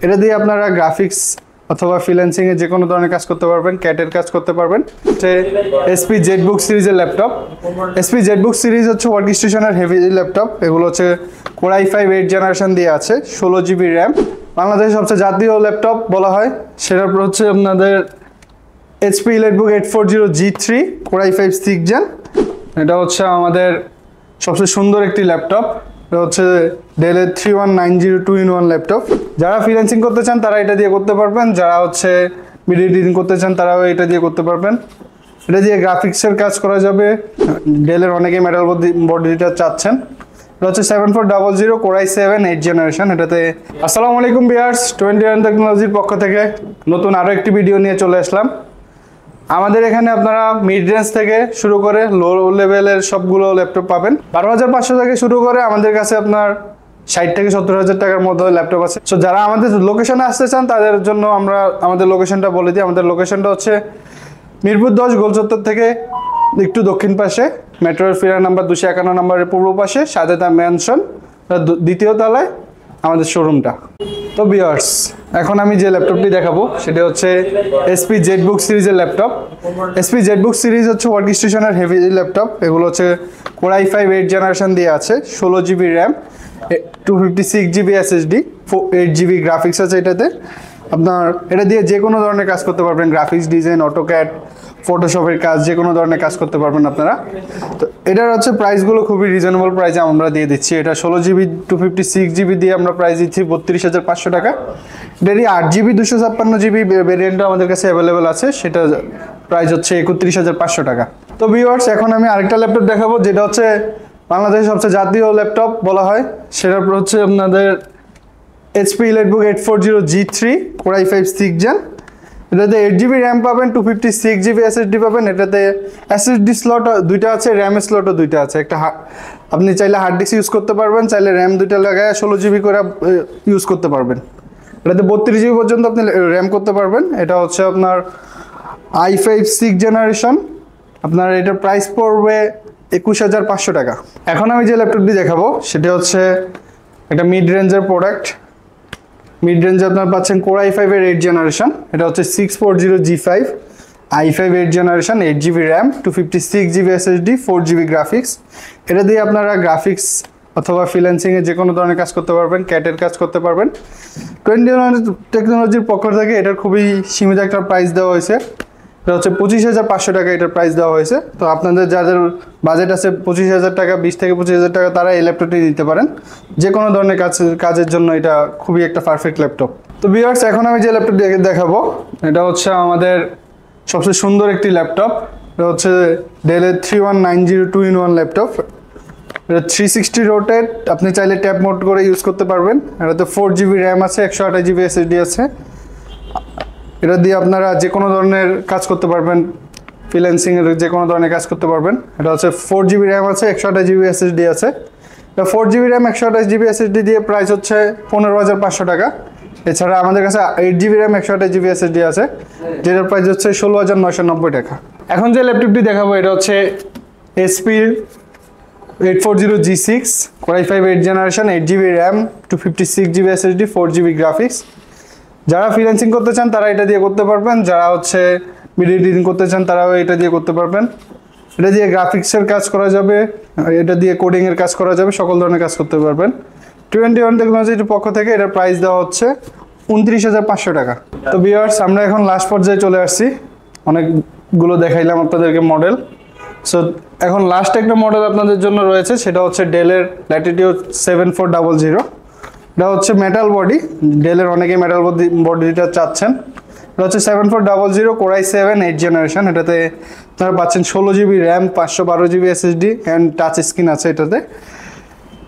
এটা দিয়ে আপনারা গ্রাফিক্স অথবা ফ্রিল্যান্সিং এর যে কোনো ধরনের কাজ করতে পারবেন, ক্যাটের কাজ করতে পারবেন। হচ্ছে এসপি জেটবুক সিরিজের ল্যাপটপ। এসপি জেটবুক সিরিজ হচ্ছে ওয়ার্ক স্টেশনের হেভি ল্যাপটপ। এগুলো হচ্ছে কোর i5 8 জেনারেশন দিয়ে আছে, 16 GB র্যাম। বাংলাদেশের সবচেয়ে জাতীয় ল্যাপটপ বলা হয়, সেটা হচ্ছে আপনাদের HP EliteBook 840 G3 core i5 6 gen. এটা হচ্ছে আমাদের সবচেয়ে সুন্দর একটি ল্যাপটপ। এটা হচ্ছে ডেলের 3190 2-in-1 ল্যাপটপ। যারা ফ্রিল্যান্সিং করতে চান তারা এটা দিয়ে করতে পারবেন, যারা হচ্ছে ভিডিও এডিটিং করতে চান তারাও এটা দিয়ে করতে পারবেন। এটা দিয়ে গ্রাফিক্সের কাজ করা যাবে। ডেলের অনেকে মেটাল বডিটা চাচ্ছেন। এটা হচ্ছে 7400 কোর i7 8 জেনারেশন। এটাতে আসসালামু আলাইকুম ভিউয়ার্স, 21 টেকনোলজির পক্ষ থেকে নতুন আরও একটি ভিডিও নিয়ে চলে আসলাম। আমাদের এখানে আপনারা মিড রেঞ্জ থেকে শুরু করে লো লেভেলের সবগুলো ল্যাপটপ পাবেন। 12,500 থেকে শুরু করে আমাদের কাছে আপনার 60 থেকে 70,000 টাকার মধ্যে ল্যাপটপ আছে। সো যারা আমাদের লোকেশনে আসতে চান তাদের জন্য আমরা আমাদের লোকেশনটা বলে দিই। আমাদের লোকেশনটা হচ্ছে মিরপুর 10 গোলচত্বর থেকে একটু দক্ষিণ পাশে, মেট্রোর ফিরার নাম্বার 251 নম্বরের পূর্ব পাশে, সাদেতা ম্যানশন দ্বিতীয় তলায় আমাদের শোরুমটা। তো ভিউয়ার্স, এখন আমি যে ল্যাপটপটি দেখাবো সেটা হচ্ছে এসপি জেটবুক সিরিজের ল্যাপটপ। এসপি জেটবুক সিরিজ হচ্ছে ওয়ার্ক স্টেশনের হেভি ল্যাপটপ। এগুলো হচ্ছে কোর i5 8 জেনারেশন দিয়ে আছে, 16 GB RAM, 256 GB SSD, 8 GB graphics আছে এটাতে। আপনার এটা দিয়ে যে কোনো ধরনের কাজ করতে পারবেন, গ্রাফিক্স ডিজাইন, অটোক্যাড, ফটোশপের কাজ, যে কোনো ধরনের কাজ করতে পারবেন আপনারা। তো এটার হচ্ছে প্রাইসগুলো খুবই রিজনেবল প্রাইসে আমরা দিয়ে দিচ্ছি। এটা 16 GB 256 GB দিয়ে আমরা প্রাইস দিচ্ছি 32,500 টাকা। এটারই 8 GB 256 GB ভেরিয়েন্টটা আমাদের কাছে অ্যাভেলেবেল আছে, সেটা প্রাইস হচ্ছে 31,500 টাকা। তো ভিউয়ার্স, এখন আমি আরেকটা ল্যাপটপ দেখাবো যেটা হচ্ছে বাংলাদেশের সবচেয়ে জাতীয় ল্যাপটপ বলা হয়, সেটা হচ্ছে আপনাদের HP EliteBook 840 G3 core i5 6 gen. এটাতে 8 GB র্যাম পাবেন, 256 GB SSD পাবেন। এটাতে SSD স্লট দুইটা আছে, র্যাম স্লটও দুইটা আছে। একটা আপনি চাইলে হার্ড ডিস্ক ইউজ করতে পারবেন, চাইলে র্যাম দুইটা লাগায় 16 GB করে ইউজ করতে পারবেন। এটাতে 32 GB পর্যন্ত আপনি র্যাম করতে পারবেন। এটা হচ্ছে আপনার i5 6 জেনারেশন। আপনার এটার প্রাইস পড়বে 21,500 টাকা। এখন আমি যে ল্যাপটপটি দেখাবো সেটা হচ্ছে একটা মিড রেঞ্জের প্রোডাক্ট। মিড রেঞ্জে আপনার পাচ্ছেন কোর i5 এর 8 জেনারেশন। এটা হচ্ছে 640 G5 i5 8 generation, 8 GB RAM, 256 GB SSD, 4 GB graphics. এটা দিয়ে আপনারা গ্রাফিক্স অথবা ফ্রিল্যান্সিং এর যে কোনো ধরনের কাজ করতে পারবেন, ক্যাটের কাজ করতে পারবেন। 21 টেকনোলজির পক্ষ থেকে এটার খুবই সীমিত একটা প্রাইস দেওয়া হয়েছে। এটা হচ্ছে 25,500 টাকা এটার প্রাইস দেওয়া হয়েছে। তো আপনাদের যাদের বাজেট আছে 25,000 টাকা, 20 থেকে 25,000 টাকা, তারা এই ল্যাপটপটি নিতে পারেন। যে কোনো ধরনের কাজের জন্য এটা খুবই একটা পারফেক্ট ল্যাপটপ। তো ভিউয়ার্স, এখন আমি যে ল্যাপটপটি দেখাবো এটা হচ্ছে আমাদের সবচেয়ে সুন্দর একটি ল্যাপটপ। এটা হচ্ছে ডেলের 3190 2-in-1 ল্যাপটপ। এটা 360 রোটেট, আপনি চাইলে ট্যাব মোড করে ইউজ করতে পারবেন। এটাতে 4 GB র্যাম আছে, 128 GB SSD আছে। এটা দিয়ে আপনারা যে কোনো ধরনের কাজ করতে পারবেন, ফ্রিল্যান্সিং এর যে কোনো ধরনের কাজ করতে পারবেন। এটা হচ্ছে 4 GB র্যাম আছে, 128 GB SSD আছে। এটা 4 GB র্যাম 128 GB SSD দিয়ে প্রাইস হচ্ছে 15,500 টাকা। এছাড়া আমাদের কাছে 8 GB র্যাম 128 GB SSD আছে, যেটার প্রাইস হচ্ছে 16,990 টাকা। এখন যে ল্যাপটপটি দেখাবো এটা হচ্ছে HP 840 G6 core i5 8 generation, 8 GB RAM, 256 GB SSD, 4 GB graphics. যারা ফ্রিল্যান্সিং করতে চান তারা এটা দিয়ে করতে পারবেন, যারা হচ্ছে ভিডিও এডিটিং করতে চান তারাও এটা দিয়ে করতে পারবেন। এটা দিয়ে গ্রাফিক্সের কাজ করা যাবে, এটা দিয়ে কোডিংয়ের কাজ করা যাবে, সকল ধরনের কাজ করতে পারবেন। 21 টেকনোলজির পক্ষ থেকে এটার প্রাইস দেওয়া হচ্ছে 29,500 টাকা। তো ভিউয়ার্স, আমরা এখন লাস্ট পর্যায়ে চলে আসছি। অনেকগুলো দেখাইলাম আপনাদেরকে মডেল। সো এখন লাস্ট একটা মডেল আপনাদের জন্য রয়েছে, সেটা হচ্ছে ডেলের ল্যাটিটিউড 7400। এটা হচ্ছে মেটাল বডি, ডেলের অনেকে মেটাল বডিটা চাচ্ছেন। এটা হচ্ছে 7400 কোর i7 8 জেনারেশন। এটাতে আপনারা পাচ্ছেন 16 GB RAM, 512 GB SSD and touch screen আছে এটাতে।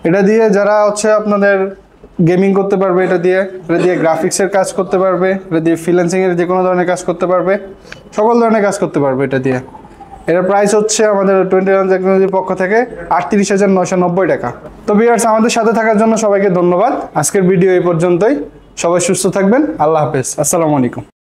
এটা দিয়ে যারা হচ্ছে আপনাদের গেমিং করতে পারবে, এটা দিয়ে গ্রাফিক্সের কাজ করতে পারবে, এটা দিয়ে ফ্রিল্যান্সিংয়ের যে কোনো ধরনের কাজ করতে পারবে, সকল ধরনের কাজ করতে পারবে এটা দিয়ে। এটার প্রাইস হচ্ছে আমাদের 21 টেকনোলজির পক্ষ থেকে 38,990 টাকা। তো ভিউয়ার্স, আমাদের সাথে থাকার জন্য সবাইকে ধন্যবাদ। আজকের ভিডিও এই পর্যন্তই। সবাই সুস্থ থাকবেন। আল্লাহ হাফেজ। আসসালামু আলাইকুম।